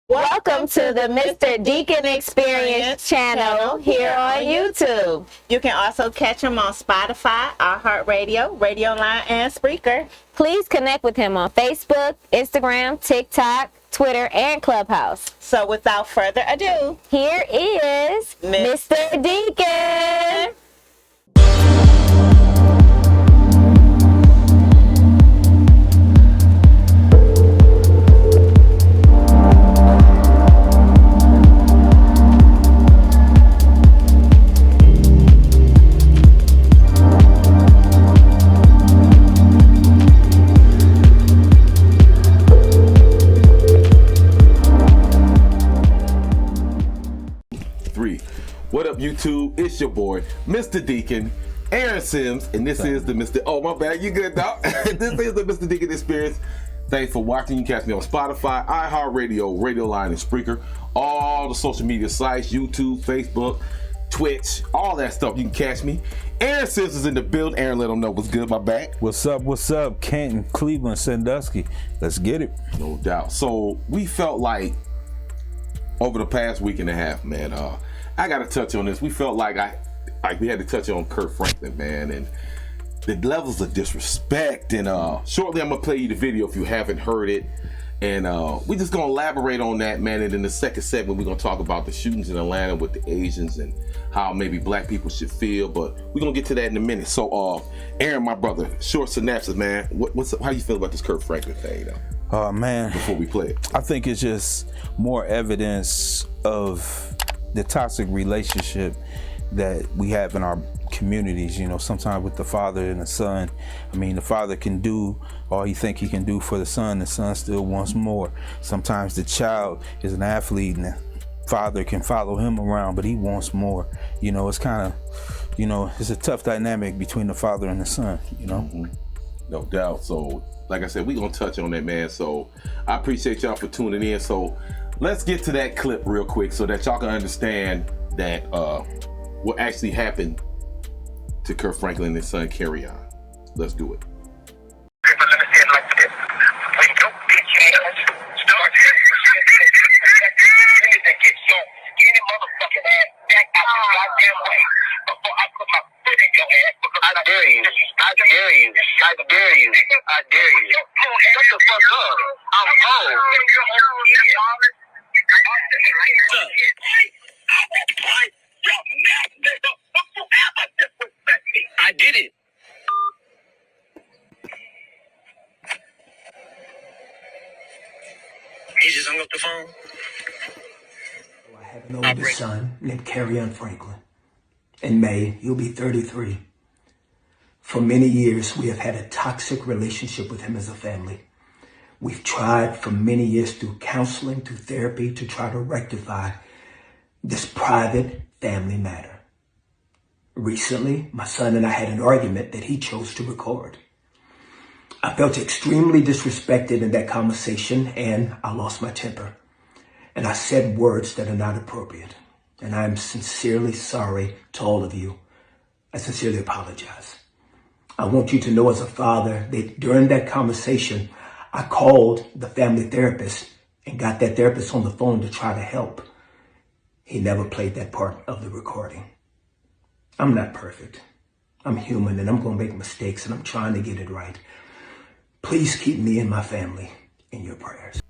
Welcome to the Mr. Deacon Experience channel here on YouTube. You can also catch him on Spotify, iHeartRadio, Radio Line, and Spreaker. Please connect with him on Facebook, Instagram, TikTok, Twitter, and Clubhouse. So without further ado, here is Mr. Deacon. What up, YouTube? It's your boy, Mr. Deacon, Aaron Sims, and this is the Mr. Oh, my bad, you good, dog? This is the Mr. Deacon Experience. Thanks for watching. You can catch me on Spotify, iHeartRadio, Radio Line, and Spreaker. All the social media sites, YouTube, Facebook, Twitch, all that stuff. You can catch me. Aaron Sims is in the build. Aaron, let them know what's good, my back. What's up? Canton, Cleveland, Sandusky. Let's get it. No doubt. So we felt like over the past week and a half, man, I got to touch on this. We felt like we had to touch on Kirk Franklin, man, and the levels of disrespect. And shortly, I'm gonna play you the video if you haven't heard it. And we just gonna elaborate on that, man. And in the second segment, we're gonna talk about the shootings in Atlanta with the Asians and how maybe black people should feel. But we're gonna get to that in a minute. So, Aaron, my brother, short synopsis, man. How you feel about this Kirk Franklin thing, though? Oh man, before we play it, I think it's just more evidence of the toxic relationship that we have in our communities. You know, sometimes with the father and the son, I mean, the father can do all he think he can do for the son still wants more. Sometimes the child is an athlete and the father can follow him around, but he wants more. You know, it's kind of, you know, it's a tough dynamic between the father and the son, you know? Mm-hmm. No doubt. So, like I said, we're going to touch on that, man. So I appreciate y'all for tuning in. So let's get to that clip real quick so that y'all can understand that what actually happened to Kirk Franklin and his son, Carry On. Let's do it. I dare you. I dare you. I dare you. I dare you. Shut the fuck up. I'm old. I did it. He just hung up the phone. I have an older son named Kirk Franklin. In May, he'll be 33. For many years, we have had a toxic relationship with him as a family. We've tried for many years through counseling, through therapy, to try to rectify this private family matter. Recently, my son and I had an argument that he chose to record. I felt extremely disrespected in that conversation, and I lost my temper. And I said words that are not appropriate. And I am sincerely sorry to all of you. I sincerely apologize. I want you to know as a father that during that conversation, I called the family therapist and got that therapist on the phone to try to help. He never played that part of the recording. I'm not perfect. I'm human and I'm going to make mistakes and I'm trying to get it right. Please keep me and my family in your prayers.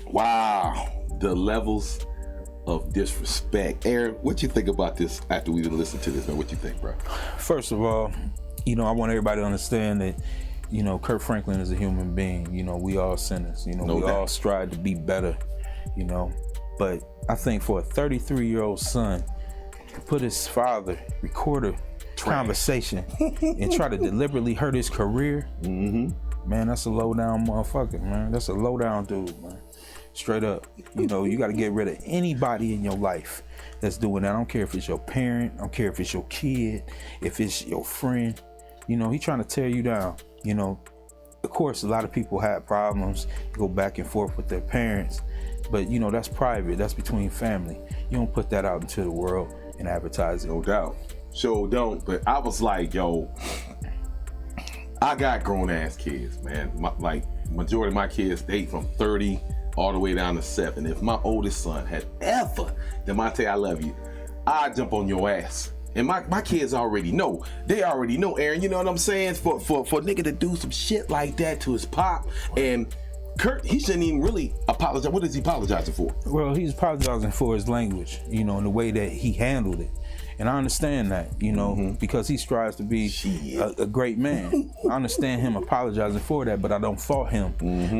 Wow, the levels of disrespect. Aaron, what you think about this after we listen to this, man? What you think, bro? First of all, you know, I want everybody to understand that, you know, Kirk Franklin is a human being. You know, we all sinners. You know, we all strive to be better, you know. But I think for a 33-year-old son to put his father, record a conversation and try to deliberately hurt his career, man, that's a low-down motherfucker, man. That's a low-down dude, man. Straight up. You know, you got to get rid of anybody in your life that's doing that. I don't care if it's your parent, I don't care if it's your kid, if it's your friend. You know, he trying to tear you down. You know, of course, a lot of people have problems, go back and forth with their parents, but you know, that's private, that's between family. You don't put that out into the world and advertise it. No doubt. Sure don't, but I was like, yo, I got grown ass kids, man. Majority of my kids, they from 30 all the way down to 7. If my oldest son had ever, Demonte, I love you, I'd jump on your ass. And my kids already know. They already know, Aaron. You know what I'm saying? For a nigga to do some shit like that to his pop, and Kurt, he shouldn't even really apologize. What is he apologizing for? Well, he's apologizing for his language, you know, and the way that he handled it. And I understand that, you know, because he strives to be a great man. I understand him apologizing for that, but I don't fault him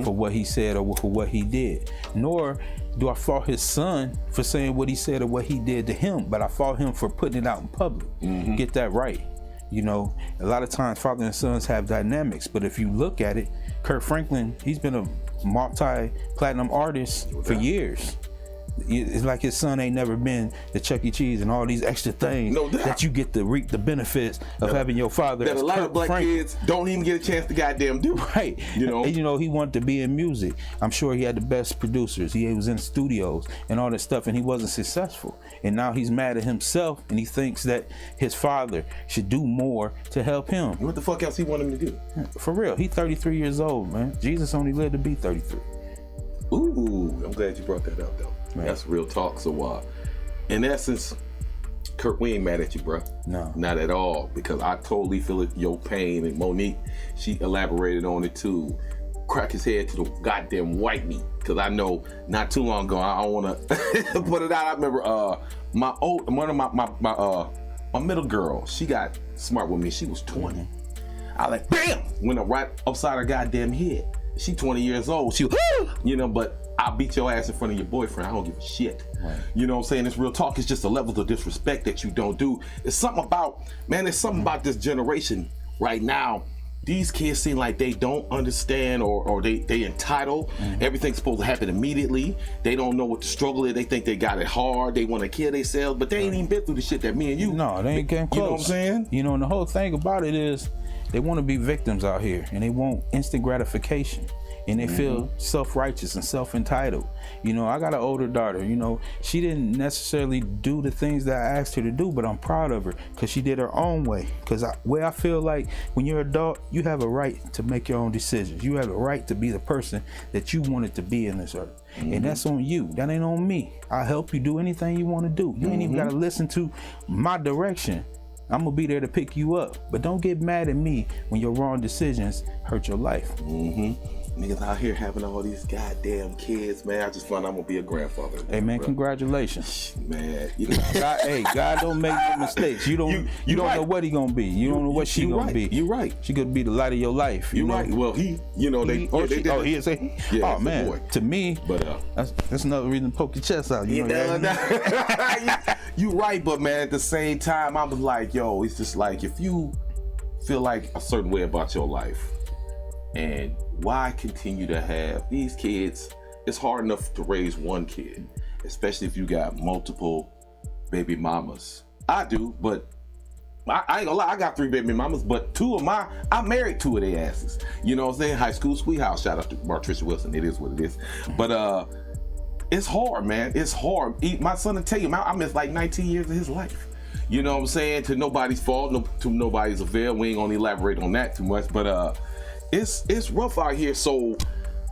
for what he said or for what he did. Nor do I fault his son for saying what he said or what he did to him, but I fault him for putting it out in public. Get that right. You know, a lot of times father and sons have dynamics, but if you look at it, Kirk Franklin, he's been a multi-platinum artist for years. It's like his son ain't never been to Chuck E. Cheese and all these extra things that you get to reap the benefits of having your father. That a lot of black kids don't even get a chance to goddamn do. Right. You know, and, you know, he wanted to be in music. I'm sure he had the best producers. He was in studios and all that stuff, and he wasn't successful. And now he's mad at himself, and he thinks that his father should do more to help him. What the fuck else he want him to do? For real, he's 33 years old, man. Jesus only lived to be 33. Ooh, I'm glad you brought that up, though. Man. That's real talk. So, in essence, Kirk, we ain't mad at you, bro. No. Not at all, because I totally feel it, your pain. And Monique, she elaborated on it too. Crack his head to the goddamn white meat. Because I know not too long ago, I don't want to put it out. I remember my middle girl, she got smart with me. She was 20. I like, bam, went up right upside her goddamn head. She 20 years old. She was, you know, but I'll beat your ass in front of your boyfriend. I don't give a shit. Right. You know what I'm saying? It's real talk. It's just the levels of disrespect that you don't do. It's something about, man, there's something about this generation right now. These kids seem like they don't understand or they entitled. Everything's supposed to happen immediately. They don't know what the struggle is. They think they got it hard. They want to kill themselves, but they ain't even been through the shit that me and you. No, they ain't getting close. You know what I'm saying? You know, and the whole thing about it is they want to be victims out here, and they want instant gratification. And they feel self-righteous and self-entitled. You know, I got an older daughter, you know, she didn't necessarily do the things that I asked her to do, but I'm proud of her because she did her own way. Because I feel like when you're an adult, you have a right to make your own decisions. You have a right to be the person that you wanted to be in this earth. And that's on you. That ain't on me. I'll help you do anything you want to do. You ain't even got to listen to my direction. I'm going to be there to pick you up. But don't get mad at me when your wrong decisions hurt your life. Niggas out here having all these goddamn kids, man. I just found I'm gonna be a grandfather. Hey man, congratulations. Man, you know, God don't make no mistakes. You don't know what he gonna be. You don't know what she gonna be. You right. She could be the light of your life. You right. Well, he, you know, they is he? Yeah, oh man, boy. To me, but that's another reason to poke your chest out. You know you right, but man, at the same time, I was like, yo, it's just like if you feel like a certain way about your life, and why continue to have these kids? It's hard enough to raise one kid, especially if you got multiple baby mamas. I do, but I ain't gonna lie, I got 3 baby mamas, but I married 2 of their asses. You know what I'm saying? High school sweetheart. Shout out to Martricia Wilson. It is what it is. But it's hard, man. It's hard. My son will tell you, I missed like 19 years of his life. You know what I'm saying? To nobody's fault, to nobody's avail. We ain't gonna elaborate on that too much, but it's rough out here, so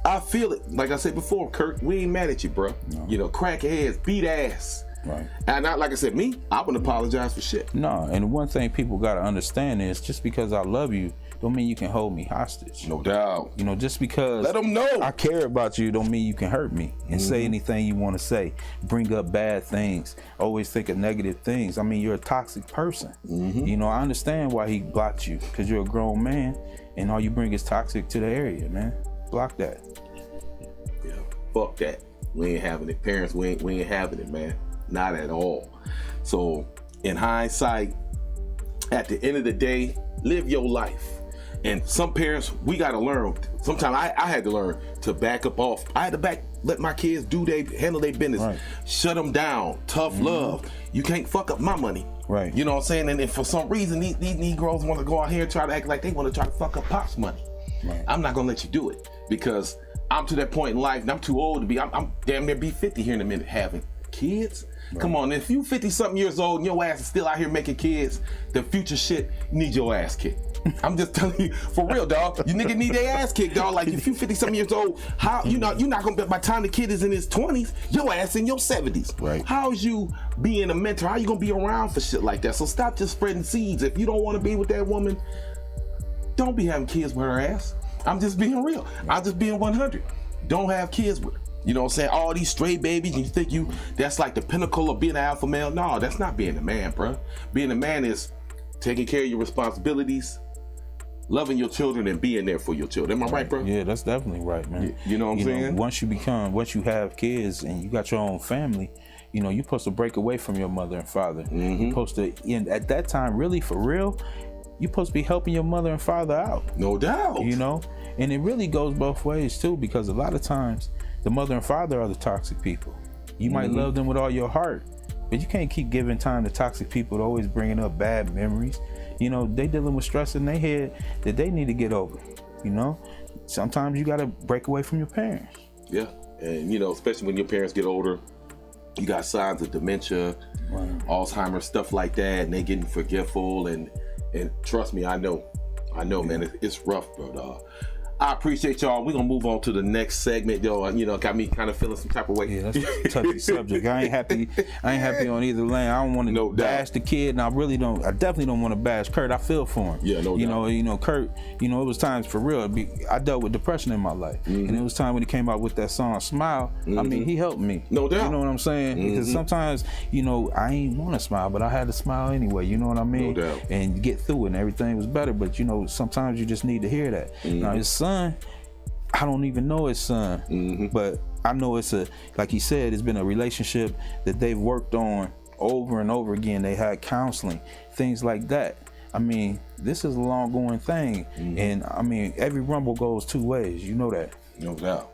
I feel it. Like I said before, Kirk, we ain't mad at you, bro. No. You know, crack heads, beat ass. Right. And not like I said, I wouldn't apologize for shit. No, and one thing people gotta understand is just because I love you don't mean you can hold me hostage. No doubt. You know, just because let them know I care about you don't mean you can hurt me and say anything you want to say, bring up bad things, always think of negative things. I mean, you're a toxic person. You know, I understand why he blocked you, because you're a grown man and all you bring is toxic to the area, man. Block that. Yeah, fuck that. We ain't having it. Parents, we ain't having it, man. Not at all. So in hindsight, at the end of the day, live your life. And some parents, we gotta learn. Sometimes I had to learn to back up off. I had to let my kids handle their business. Right. Shut them down. Tough love. You can't fuck up my money. Right. You know what I'm saying? And for some reason, these Negroes want to go out here and try to act like they want to try to fuck up Pop's money. Right. I'm not gonna let you do it, because I'm to that point in life and I'm too old to be. I'm damn near be 50 here in a minute having kids? Come on, if you 50-something years old and your ass is still out here making kids, the future shit need your ass kicked. I'm just telling you, for real, dog. You nigga need their ass kicked, dog. Like, if you 50-something years old, how you're not gonna be, by the time the kid is in his 20s, your ass in your 70s. Right. How's you being a mentor? How you gonna be around for shit like that? So stop just spreading seeds. If you don't want to be with that woman, don't be having kids with her ass. I'm just being real. I'm just being 100. Don't have kids with her. You know what I'm saying? All these stray babies, and you think that's like the pinnacle of being an alpha male? No, that's not being a man, bro. Being a man is taking care of your responsibilities, loving your children, and being there for your children. Am I right, bro? Yeah, that's definitely right, man. You know what I'm saying? Once you have kids and you got your own family, you're supposed to break away from your mother and father. You're supposed to, and at that time, really, for real, you're supposed to be helping your mother and father out. No doubt. And it really goes both ways too, because a lot of times the mother and father are the toxic people. You might love them with all your heart, but you can't keep giving time to toxic people, always bringing up bad memories. They dealing with stress in their head that they need to get over. Sometimes you got to break away from your parents. Yeah, and especially when your parents get older, you got signs of dementia, Alzheimer's, stuff like that, and they getting forgetful. And trust me, I know, man, it's rough, bro. I appreciate y'all. We're gonna move on to the next segment, yo. Got me kind of feeling some type of way. Yeah, that's a touchy subject. I ain't happy on either lane. I don't want to bash the kid, and I definitely don't want to bash Kurt. I feel for him. Yeah, no doubt. Kurt, it was times for real. I dealt with depression in my life, and it was time when he came out with that song "Smile." I mean, he helped me. No doubt. You know what I'm saying? Because sometimes, I ain't want to smile, but I had to smile anyway. You know what I mean? No doubt. And get through it, and everything was better. But sometimes you just need to hear that. Now his son, I don't even know his son, but I know it's like he said, it's been a relationship that they've worked on over and over again. They had counseling, things like that. I mean, this is a long going thing. And I mean, every rumble goes two ways. You know that. No doubt.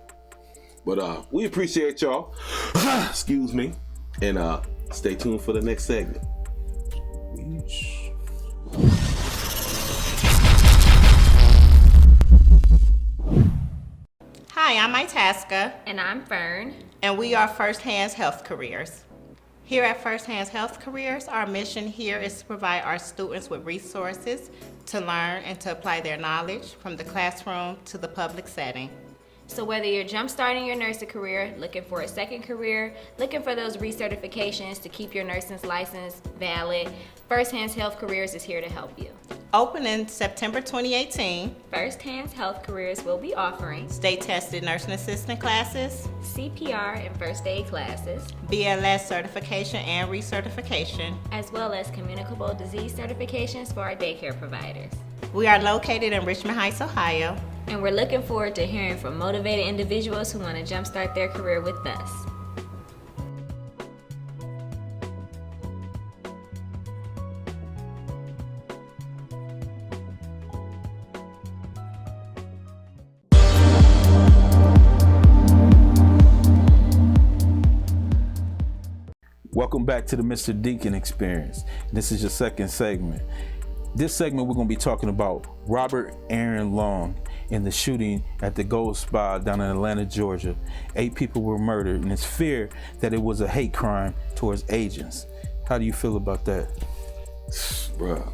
But we appreciate y'all. Excuse me. And stay tuned for the next segment. Hi, I'm Itasca, And I'm Fern. and we are First Hands Health Careers. Here at First Hands Health Careers, our mission here is to provide our students with resources to learn and to apply their knowledge from the classroom to the public setting. So whether you're jumpstarting your nursing career, looking for a second career, looking for those recertifications to keep your nursing license valid, First Hands Health Careers is here to help you. Open in September 2018, First Hands Health Careers will be offering state-tested nursing assistant classes, CPR and first aid classes, BLS certification and recertification. as well as communicable disease certifications for our daycare providers. We are located in Richmond Heights, Ohio. And we're looking forward to hearing from motivated individuals who want to jumpstart their career with us. Welcome back to the Mr. Deacon Experience. This is your second segment. This segment, we're going to be talking about Robert Aaron Long in the shooting at the Gold Spa down in Atlanta, Georgia. 8 people were murdered, and it's feared that it was a hate crime towards agents. How do you feel about that? Bruh,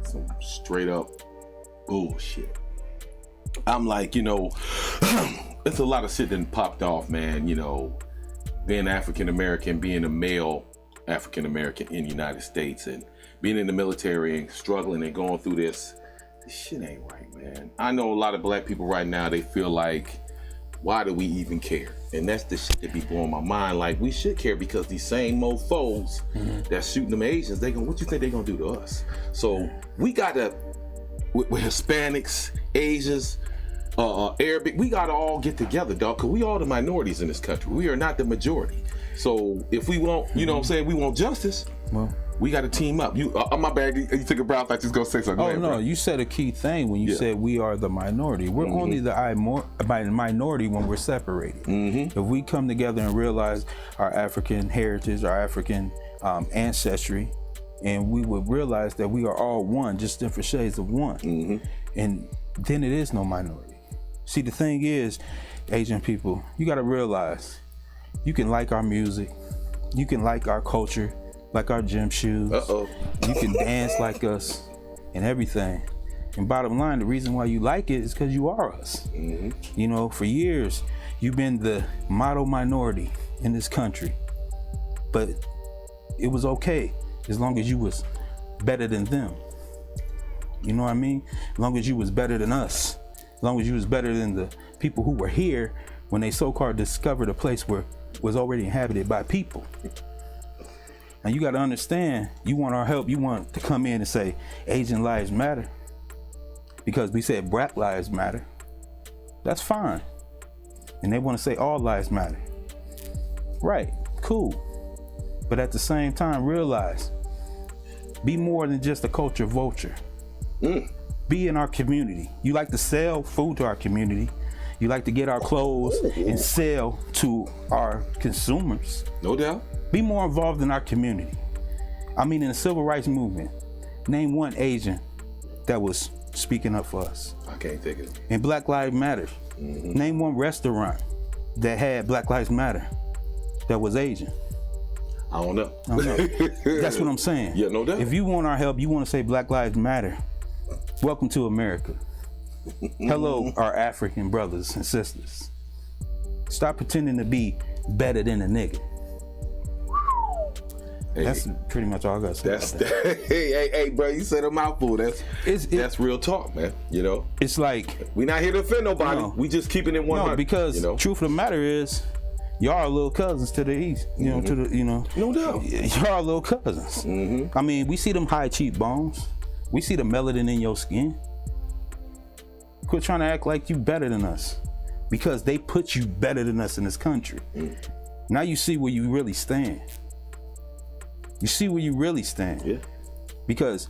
some straight up bullshit. I'm like, it's a lot of shit that popped off, man. Being African American, being a male African American in the United States, and being in the military and struggling and going through this shit ain't right, man. I know a lot of black people right now, they feel like, why do we even care? And that's the shit that be blowing my mind. Like, we should care, because these same mofos that's shooting them Asians, what you think they gonna do to us? So we gotta, with Hispanics, Asians, Arabic, we gotta all get together, dog, because we all the minorities in this country. We are not the majority. So if we want, we want justice, Well, we got to team up. My bad. You took a breath. I just gonna say something. oh no, you said a key thing when you said we are the minority. We're only the minority when we're separated. If we come together and realize our African heritage, our African ancestry, and we would realize that we are all one, just different shades of one, and then it is no minority. See, the thing is, Asian people, you got to realize, you can like our music, You can like our culture, like our gym shoes. You can dance like us and everything. And bottom line, the reason why you like it is because you are us. You know, for years, you've been the model minority in this country. But it was okay as long as you was better than them. You know what I mean? As long as you was better than us. As long as you was better than the people who were here when they so-called discovered a place where was already inhabited by people. And you got to understand, you want our help. You want to come in and say, Asian lives matter. Because we said Black lives matter. That's fine. And they want to say all lives matter. Right, cool. But at the same time, realize, be more than just a culture vulture. Be in our community. You like to sell food to our community. You like to get our clothes and sell to our consumers. No doubt. Be more involved in our community. I mean, in the civil rights movement, name one Asian that was speaking up for us. I can't think of it. In Black Lives Matter, name one restaurant that had Black Lives Matter that was Asian. I don't know. That's what I'm saying. Yeah, no doubt. If you want our help, you want to say Black Lives Matter, welcome to America. Hello, our African brothers and sisters. Stop pretending to be better than a nigga. Hey, that's pretty much all I got to say about that. hey, bro, you said a mouthful. That's real talk, man. You know? It's like... we not here to offend nobody. No. We just keeping it 100. No, because truth of the matter is, y'all are little cousins to the east. You know, to the, No doubt. Y'all are little cousins. I mean, we see them high cheekbones. We see the melanin in your skin. Quit trying to act like you better than us, because they put you better than us in this country. Now you see where you really stand. You see where you really stand. Yeah. Because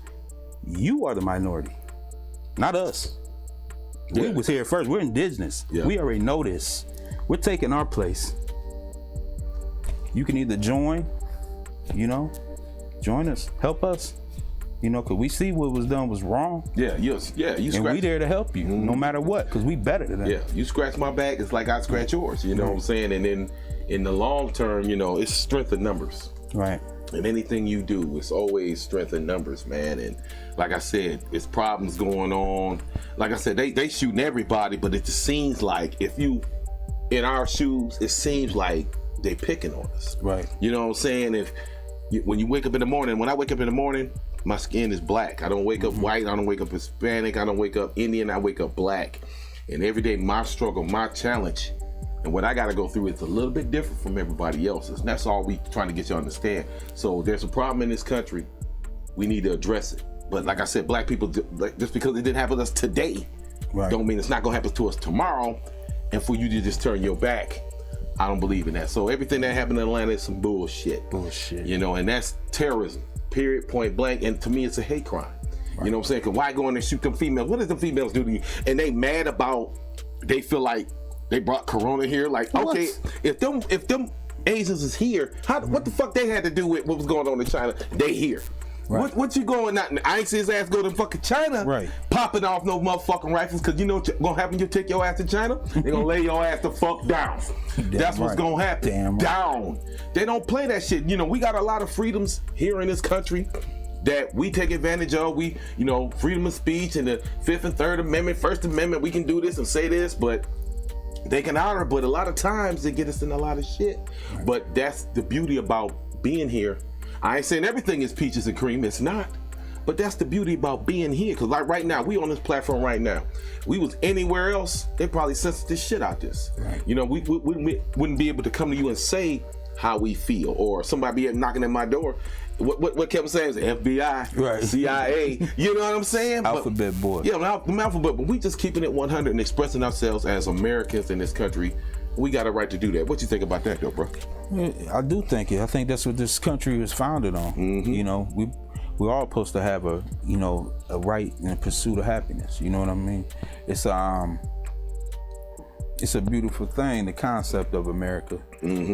you are the minority, not us. Yeah. We was here first. We're indigenous. Yeah. We already know this. We're taking our place. You can either join, join us, help us. Because we see what was done was wrong. You and we there to help you, no matter what, because we better than that. Yeah, you scratch my back, it's like I scratch yours, you know what I'm saying? And then in the long term, it's strength in numbers. Right. And anything you do, it's always strength in numbers, man. And like I said, it's problems going on. Like I said, they shooting everybody, but it just seems like if you in our shoes, it seems like they picking on us. Right. You know what I'm saying? When you wake up in the morning, when I wake up in the morning, my skin is black. I don't wake up white. I don't wake up Hispanic. I don't wake up Indian. I wake up black. And every day, my struggle, my challenge, and what I got to go through is a little bit different from everybody else's. And that's all we trying to get you to understand. So there's a problem in this country. We need to address it. But like I said, black people, just because it didn't happen to us today, don't mean it's not going to happen to us tomorrow. And for you to just turn your back, I don't believe in that. So everything that happened in Atlanta is some bullshit. Bullshit. And that's terrorism. Period, point blank. And to me, it's a hate crime. Right. You know what I'm saying? Because why go in and shoot them females? What does the females do to you? And they mad about, they feel like they brought Corona here. Like, okay, if them Asians is here, what the fuck they had to do with what was going on in China? They here. Right. What you going out? I ain't see his ass go to fucking China, right? Popping off no motherfucking rifles, because you know what's gonna happen. You take your ass to China, they gonna lay your ass the fuck down. That's what's gonna happen. Damn down. Right. They don't play that shit. We got a lot of freedoms here in this country that we take advantage of. We, freedom of speech and the 5th and 3rd Amendment, 1st Amendment. We can do this and say this, but they can honor. But a lot of times they get us in a lot of shit. Right. But that's the beauty about being here. I ain't saying everything is peaches and cream. It's not. But that's the beauty about being here. Because like right now, we on this platform right now. We was anywhere else, they probably censored this shit out this. Right. We wouldn't be able to come to you and say how we feel. Or somebody be knocking at my door. What Kevin saying is FBI, right. CIA. You know what I'm saying? Alphabet boy. Yeah, the alphabet. But we just keeping it 100 and expressing ourselves as Americans in this country. We got a right to do that. What you think about that, though, bro? I do think it. I think that's what this country was founded on. We're all supposed to have a right in the pursuit of happiness. You know what I mean? It's a beautiful thing, the concept of America,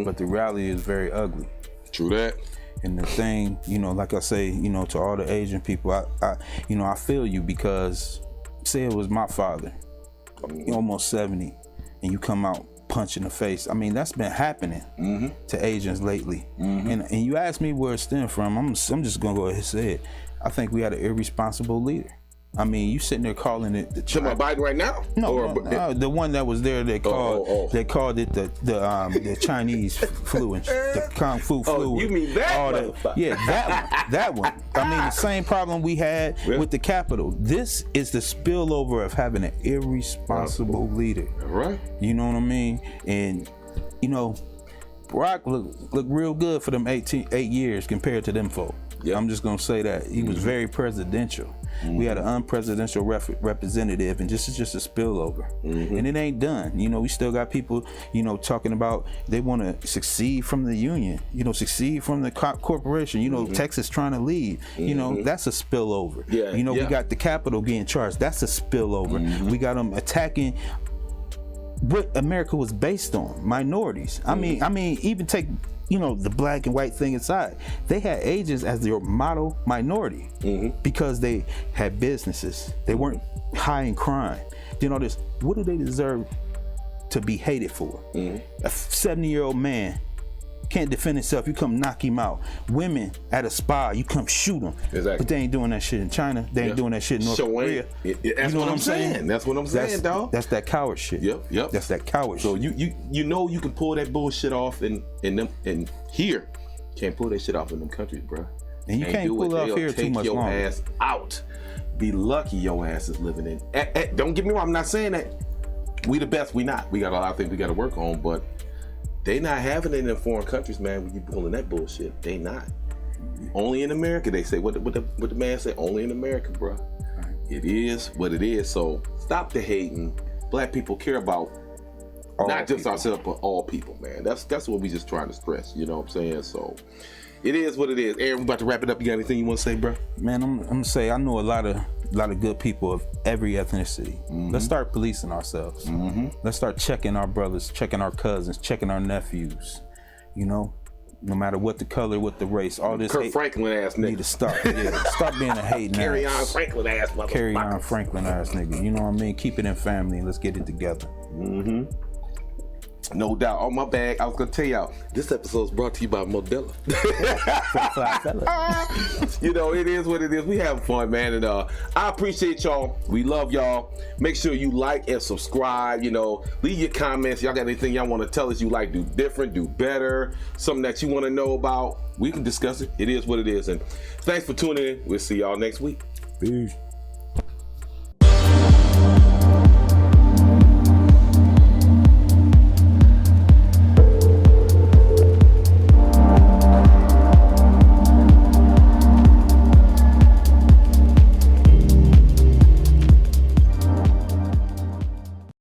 but the reality is very ugly. True that. And the thing, like I say, to all the Asian people, I feel you, because say it was my father, almost 70, and you come out punch in the face. I mean, that's been happening to Asians lately. And you ask me where it stemmed from, I'm just gonna go ahead and say it. I think we had an irresponsible leader. I mean, you sitting there calling it the Talking about Biden right now? No, the one that was there. They called it the Chinese flu and the Kung Fu flu. Oh, you mean that? That one. I mean, the same problem we had with the Capitol. This is the spillover of having an irresponsible leader. Right. You know what I mean? And you know, Barack looked real good for them 8 years compared to them folk. Yep. I'm just gonna say that he was very presidential. We had an unpresidential representative, and this is just a spillover. And it ain't done. You know, we still got people, you know, talking about they want to succeed from the union, you know, succeed from the corporation. You know, Texas trying to leave. You know, that's a spillover. You know, we got the Capitol getting charged. That's a spillover. We got them attacking what America was based on, minorities. I mean, even take, you know, the black and white thing aside, they had Asians as their model minority because they had businesses. They weren't high in crime. You know this. What do they deserve to be hated for? A 70-year-old man can't defend himself. You come knock him out. Women at a spa, you come shoot them. Exactly. But they ain't doing that shit in China. They ain't doing that shit in North Korea. That's what I'm saying. That's what I'm saying, dog. That's that coward shit. Yep. That's that coward so shit. you know you can pull that bullshit off in here. Can't pull that shit off in them countries, bro. And you can't pull it off here too much longer. Take your ass out. Be lucky your ass is living in. Don't get me wrong. I'm not saying that we the best. We not. We got a lot of things we got to work on, but they not having it in foreign countries, man. When you pulling that bullshit, they not. Only in America, they say. What the man say? Only in America, bro. It is what it is. So stop the hating. Black people care about not just ourselves, but all people, man. That's what we just trying to stress. You know what I'm saying? So it is what it is. Aaron, we about to wrap it up. You got anything you want to say, bro? Man, I'm gonna say I know a lot of good people of every ethnicity. Let's start policing ourselves. Let's start checking our brothers, checking our cousins, checking our nephews. You know, no matter what the color, what the race, all this Kirk Franklin ass nigga. Need to stop. Stop being a hating Carry ass. on Franklin ass motherfucker. Carry on Franklin ass nigga. You know what I mean? Keep it in family. Let's get it together. No doubt. On my bag, I was gonna tell y'all, this episode is brought to you by Modelo. You know, it is what it is. We have fun, man, and I appreciate y'all. We love y'all. Make sure you like and subscribe. You know, leave your comments. Y'all got anything y'all want to tell us you like, do different, do better, something that you want to know about? We can discuss it. It is what it is. And thanks for tuning in. We'll see y'all next week. Peace.